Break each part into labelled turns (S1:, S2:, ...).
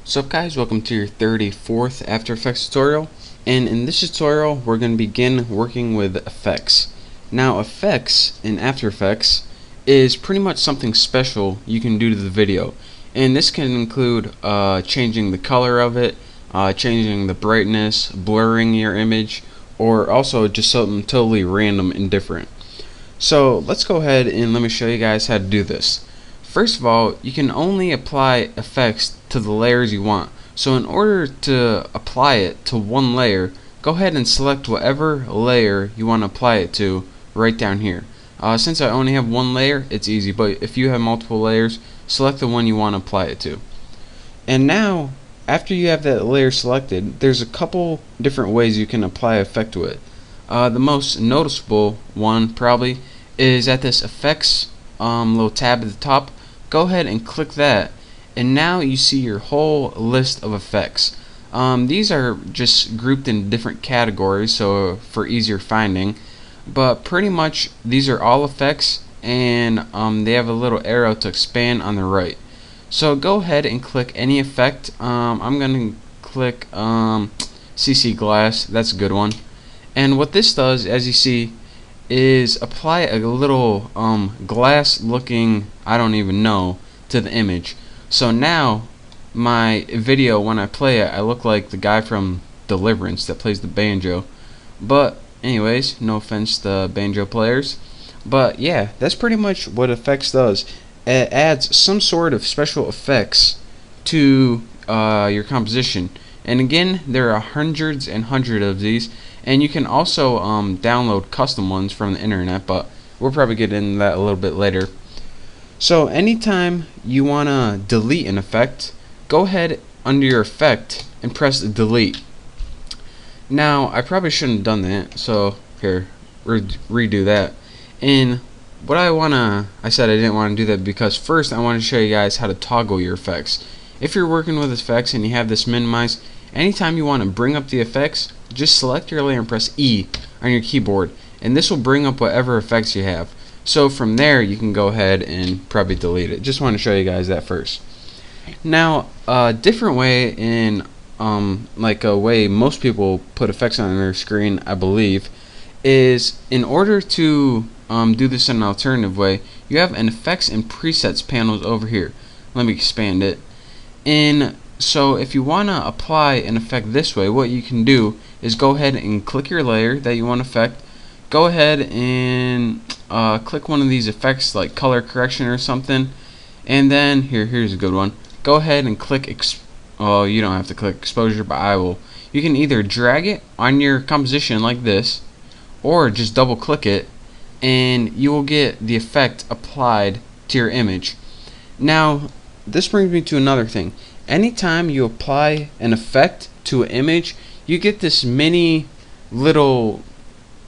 S1: What's up guys, welcome to your 34th After Effects tutorial, and in this tutorial we're going to begin working with effects. Now effects in After Effects is pretty much something special you can do to the video, and this can include changing the color of it, changing the brightness, blurring your image, or also just something totally random and different. So let's go ahead and let me show you guys how to do this. First of all, you can only apply effects to the layers you want. So in order to apply it to one layer, go ahead and select whatever layer you want to apply it to right down here. Since I only have one layer, it's easy, but if you have multiple layers, select the one you want to apply it to. And now, after you have that layer selected, there's a couple different ways you can apply effect to it. The most noticeable one probably is at this effects little tab at the top. Go ahead and click that, and now you see your whole list of effects. These are just grouped in different categories so for easier finding, but pretty much these are all effects, and they have a little arrow to expand on the right. So go ahead and click any effect. I'm going to click CC Glass. That's a good one. And what this does, as you see, is apply a little glass looking, I don't even know, to the image. So now my video, when I play it, I look like the guy from Deliverance that plays the banjo. But anyways, no offense to banjo players, but yeah, that's pretty much what effects does. It adds some sort of special effects to your composition. And again, there are hundreds and hundreds of these, and you can also download custom ones from the internet, but we'll probably get into that a little bit later. So anytime you want to delete an effect, go ahead under your effect and press delete. Now I probably shouldn't have done that, so here, redo that. And what I said I didn't want to do that because first I want to show you guys how to toggle your effects. If you're working with effects and you have this minimized, anytime you want to bring up the effects, just select your layer and press E on your keyboard, and this will bring up whatever effects you have. So from there you can go ahead and probably delete it. Just want to show you guys that first. Now a different way in like a way most people put effects on their screen, I believe, is in order to do this in an alternative way, you have an effects and presets panels over here. Let me expand it. So if you want to apply an effect this way, what you can do is go ahead and click your layer that you want to affect. Go ahead and click one of these effects like color correction or something, and then here's a good one. Go ahead and click you don't have to click exposure, but I will. You can either drag it on your composition like this, or just double click it, and you will get the effect applied to your image. Now this brings me to another thing. Anytime you apply an effect to an image, you get this mini little,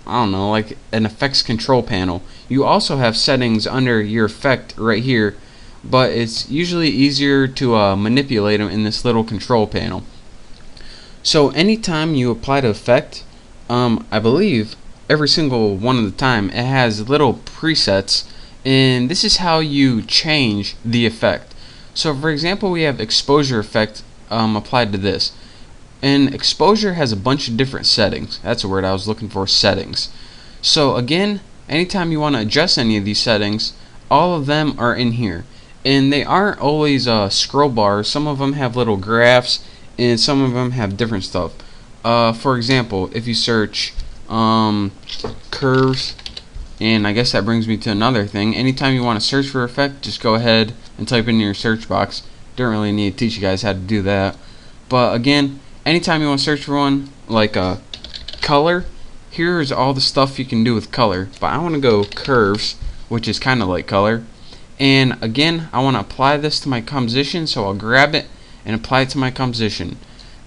S1: I don't know, like an effects control panel. You also have settings under your effect right here, but it's usually easier to manipulate them in this little control panel. So anytime you apply the effect, I believe every single one of the time it has little presets, and this is how you change the effect. So for example, we have exposure effect applied to this, and exposure has a bunch of different settings. That's a word I was looking for, settings. So again, anytime you want to adjust any of these settings, all of them are in here, and they aren't always scroll bars. Some of them have little graphs, and some of them have different stuff. For example, if you search curves, and I guess that brings me to another thing. Anytime you want to search for effect, just go ahead and type in your search box. Don't really need to teach you guys how to do that. But again, anytime you want to search for one, like color, here's all the stuff you can do with color. But I want to go curves, which is kind of like color. And again, I want to apply this to my composition, so I'll grab it and apply it to my composition.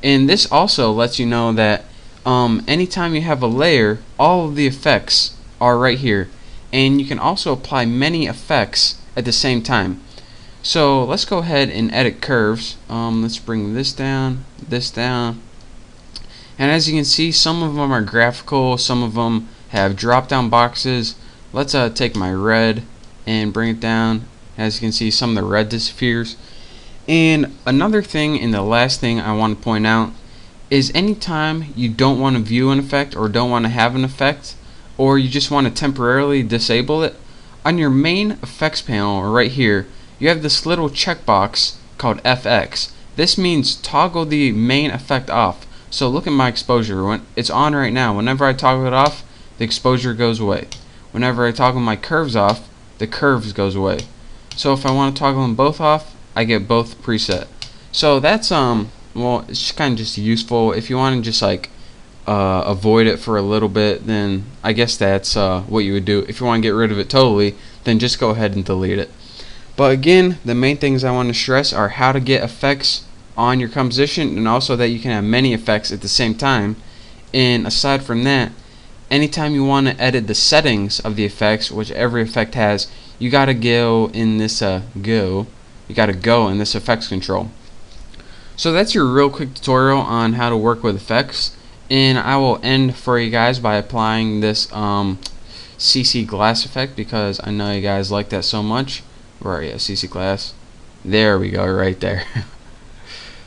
S1: And this also lets you know that anytime you have a layer, all of the effects are right here, and you can also apply many effects at the same time. So let's go ahead and edit curves. Let's bring this down, and as you can see, some of them are graphical, some of them have drop down boxes. Let's take my red and bring it down. As you can see, some of the red disappears, And another thing, and the last thing I want to point out, is anytime you don't want to view an effect or don't want to have an effect, or you just want to temporarily disable it, on your main effects panel right here you have this little checkbox called FX. This means toggle the main effect off. So look at my exposure. When it's on right now, whenever I toggle it off, the exposure goes away. Whenever I toggle my curves off, the curves goes away. So if I want to toggle them both off, I get both preset. So that's well, it's kind of just useful. If you want to just like avoid it for a little bit, then I guess that's what you would do. If you want to get rid of it totally, then just go ahead and delete it. But again, the main things I want to stress are how to get effects on your composition, and also that you can have many effects at the same time. And aside from that, anytime you want to edit the settings of the effects, which every effect has, you gotta go in this you gotta go in this effects control. So that's your real quick tutorial on how to work with effects, and I will end for you guys by applying this CC glass effect, because I know you guys like that so much. Where are you? CC glass. There we go, right there.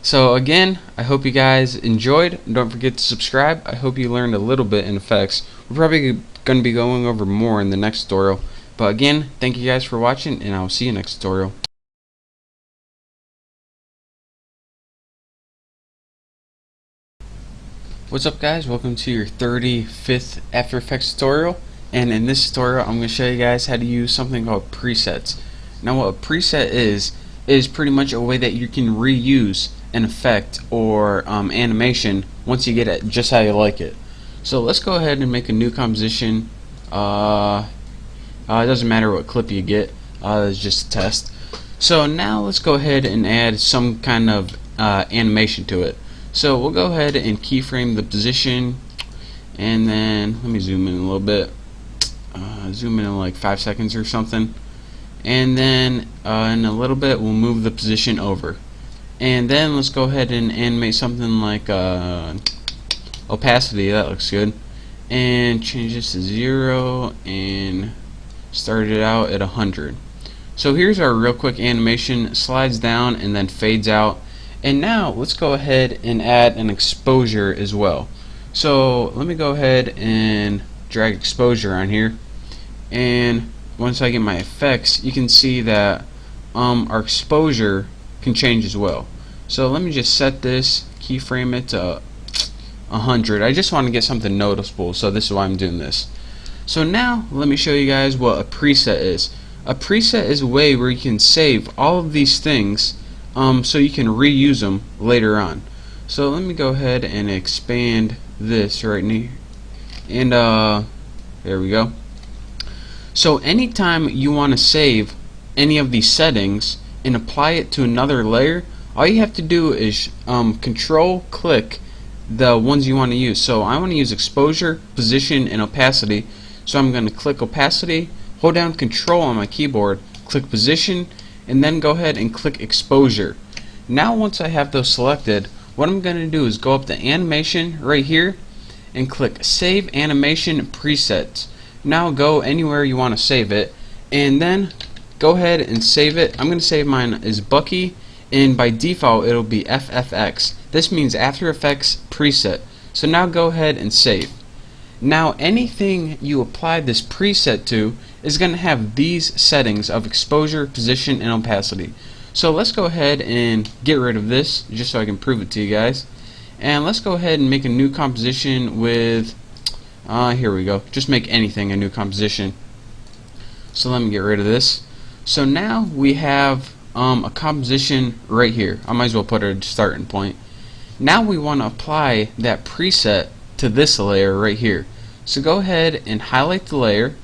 S1: So again, I hope you guys enjoyed. Don't forget to subscribe. I hope you learned a little bit in effects. We're probably going to be going over more in the next tutorial. But again, thank you guys for watching, and I'll see you next tutorial. What's up guys, welcome to your 35th After Effects tutorial, and in this tutorial I'm going to show you guys how to use something called presets. Now what a preset is pretty much a way that you can reuse an effect or animation once you get it just how you like it. So let's go ahead and make a new composition. It doesn't matter what clip you get, it's just a test. So now let's go ahead and add some kind of animation to it. So we'll go ahead and keyframe the position, and then let me zoom in a little bit, zoom in like 5 seconds or something, and then in a little bit we'll move the position over, and then let's go ahead and animate something like opacity. That looks good, and change this to 0 and start it out at 100. So here's our real quick animation. Slides down and then fades out. And now let's go ahead and add an exposure as well. So let me go ahead and drag exposure on here, and once I get my effects, you can see that our exposure can change as well. So let me just set this, keyframe it to 100. I just want to get something noticeable, so this is why I'm doing this. So now let me show you guys what a preset is. A preset is a way where you can save all of these things so you can reuse them later on. So let me go ahead and expand this right here, and there we go. So anytime you want to save any of these settings and apply it to another layer, all you have to do is control click the ones you want to use. So I want to use exposure, position, and opacity. So I'm going to click opacity, hold down control on my keyboard, click position, and then go ahead and click exposure. Now once I have those selected, what I'm going to do is go up to animation right here and click save animation presets. Now go anywhere you want to save it, and then go ahead and save it. I'm going to save mine as Bucky, and by default it'll be FFX. This means After Effects preset. So now go ahead and save. Now anything you apply this preset to is going to have these settings of exposure, position, and opacity. So let's go ahead and get rid of this just so I can prove it to you guys. And let's go ahead and make a new composition with here we go. Just make anything a new composition. So let me get rid of this. So now we have a composition right here. I might as well put a starting point. Now we want to apply that preset to this layer right here. So go ahead and highlight the layer,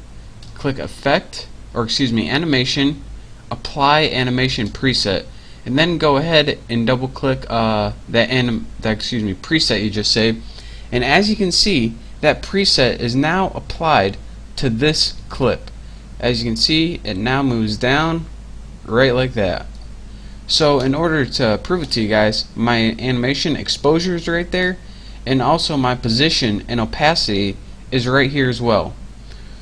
S1: click effect, or excuse me, animation, apply animation preset, and then go ahead and double click that preset you just saved. And as you can see, that preset is now applied to this clip. As you can see, it now moves down right like that. So in order to prove it to you guys, my animation exposure is right there, and also my position and opacity is right here as well.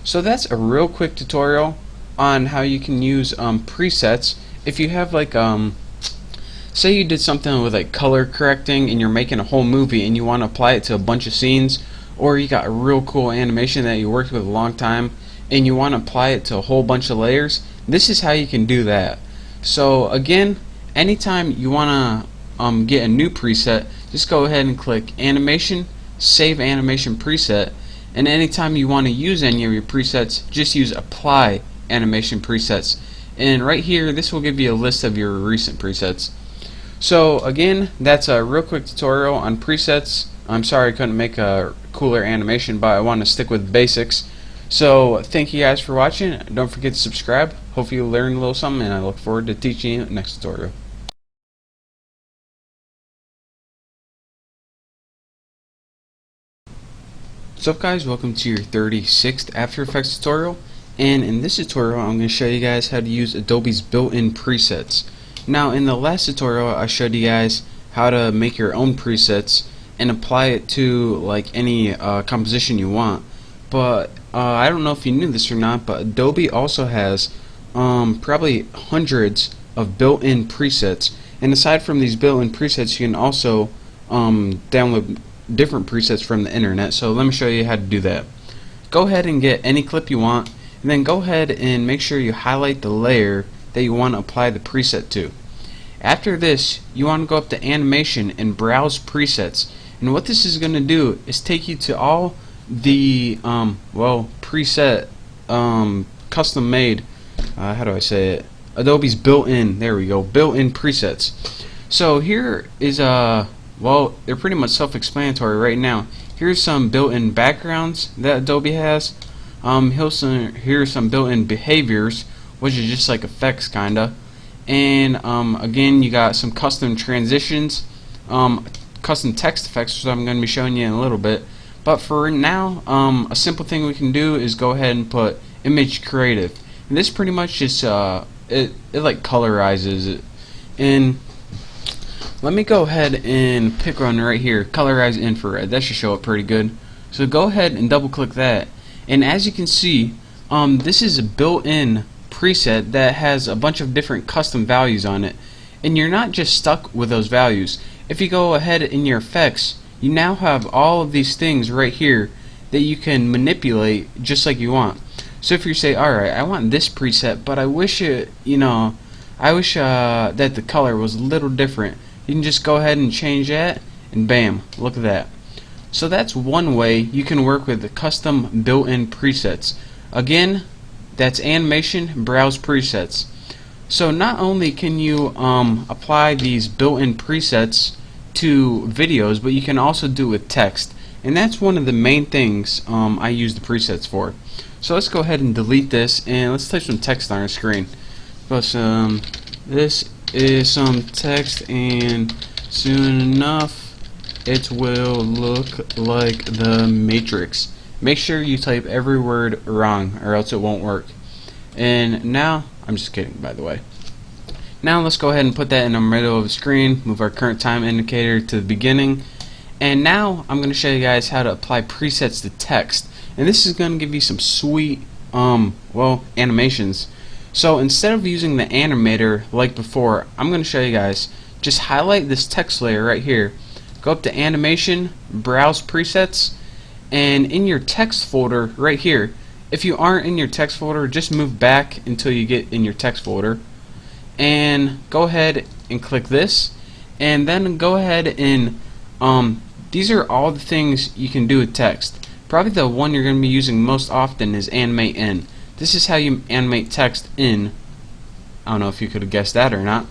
S1: So that's a real quick tutorial on how you can use presets. If you have like say you did something with like color correcting and you're making a whole movie and you want to apply it to a bunch of scenes, or you got a real cool animation that you worked with a long time and you want to apply it to a whole bunch of layers, this is how you can do that. So again, anytime you want to get a new preset, just go ahead and click animation, save animation preset, and anytime you want to use any of your presets, just use apply animation presets, and right here this will give you a list of your recent presets. So again, that's a real quick tutorial on presets. I'm sorry I couldn't make a cooler animation, but I want to stick with basics. So thank you guys for watching. Don't forget to subscribe. Hopefully you learned a little something, and I look forward to teaching you next tutorial. What's up guys, welcome to your 36th After Effects tutorial, and in this tutorial I'm going to show you guys how to use Adobe's built-in presets. Now in the last tutorial I showed you guys how to make your own presets and apply it to like any composition you want, but I don't know if you knew this or not, but Adobe also has probably hundreds of built-in presets, and aside from these built-in presets you can also download different presets from the internet. So let me show you how to do that. Go ahead and get any clip you want, and then go ahead and make sure you highlight the layer that you want to apply the preset to. After this, you want to go up to animation and browse presets, and what this is going to do is take you to all the preset custom made how do I say it, Adobe's built-in, there we go, built-in presets. So here is they're pretty much self-explanatory right now. Here's some built-in backgrounds that Adobe has. Here's some built-in behaviors, which is just like effects kinda. And again, you got some custom transitions, custom text effects, which I'm going to be showing you in a little bit. But for now, a simple thing we can do is go ahead and put image creative. And this pretty much just it like colorizes it. And let me go ahead and pick one right here, colorize infrared. That should show up pretty good. So go ahead and double click that, and as you can see, this is a built-in preset that has a bunch of different custom values on it, and you're not just stuck with those values. If you go ahead in your effects, you now have all of these things right here that you can manipulate just like you want. So if you say, alright, I want this preset, but I wish that the color was a little different, you can just go ahead and change that, and bam, look at that. So that's one way you can work with the custom built-in presets. Again, that's animation, browse presets. So not only can you apply these built-in presets to videos, but you can also do it with text, and that's one of the main things I use the presets for. So let's go ahead and delete this, and let's type some text on our screen. But this is some text, and soon enough it will look like the Matrix. Make sure you type every word wrong or else it won't work. And now, I'm just kidding by the way. Now let's go ahead and put that in the middle of the screen, move our current time indicator to the beginning, and now I'm going to show you guys how to apply presets to text, and this is going to give you some sweet animations. So instead of using the animator like before, I'm going to show you guys, just highlight this text layer right here, go up to animation, browse presets, and in your text folder right here, if you aren't in your text folder, just move back until you get in your text folder, and go ahead and click this, and then go ahead and these are all the things you can do with text. Probably the one you're going to be using most often is animate in. This is how you animate text in. I don't know if you could have guessed that or not,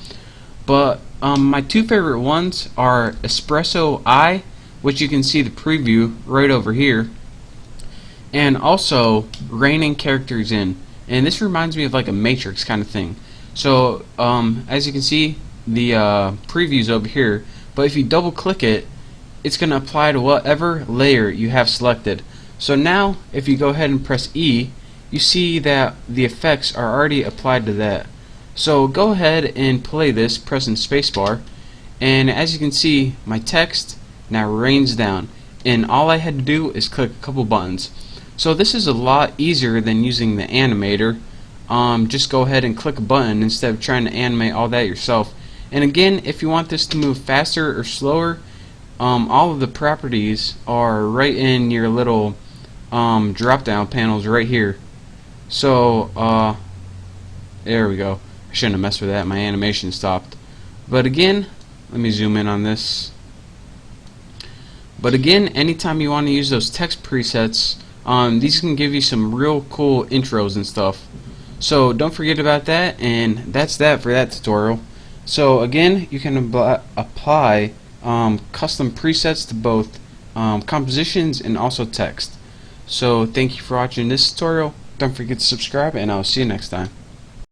S1: but my two favorite ones are Espresso I, which you can see the preview right over here, and also reining characters in, and this reminds me of like a Matrix kind of thing. So as you can see, the preview's over here, but if you double click it, it's going to apply to whatever layer you have selected. So now if you go ahead and press E, you see that the effects are already applied to that. So go ahead and play this pressing spacebar, and as you can see, my text now rains down, and all I had to do is click a couple buttons. So this is a lot easier than using the animator. Just go ahead and click a button instead of trying to animate all that yourself, And again, if you want this to move faster or slower, all of the properties are right in your little drop down panels right here. So there we go. I shouldn't have messed with that, my animation stopped. But again, let me zoom in on this. But again, anytime you want to use those text presets, these can give you some real cool intros and stuff. So don't forget about that, and that's that for that tutorial. So again, you can apply custom presets to both compositions and also text. So thank you for watching this tutorial. Don't forget to subscribe, and I'll see you next time.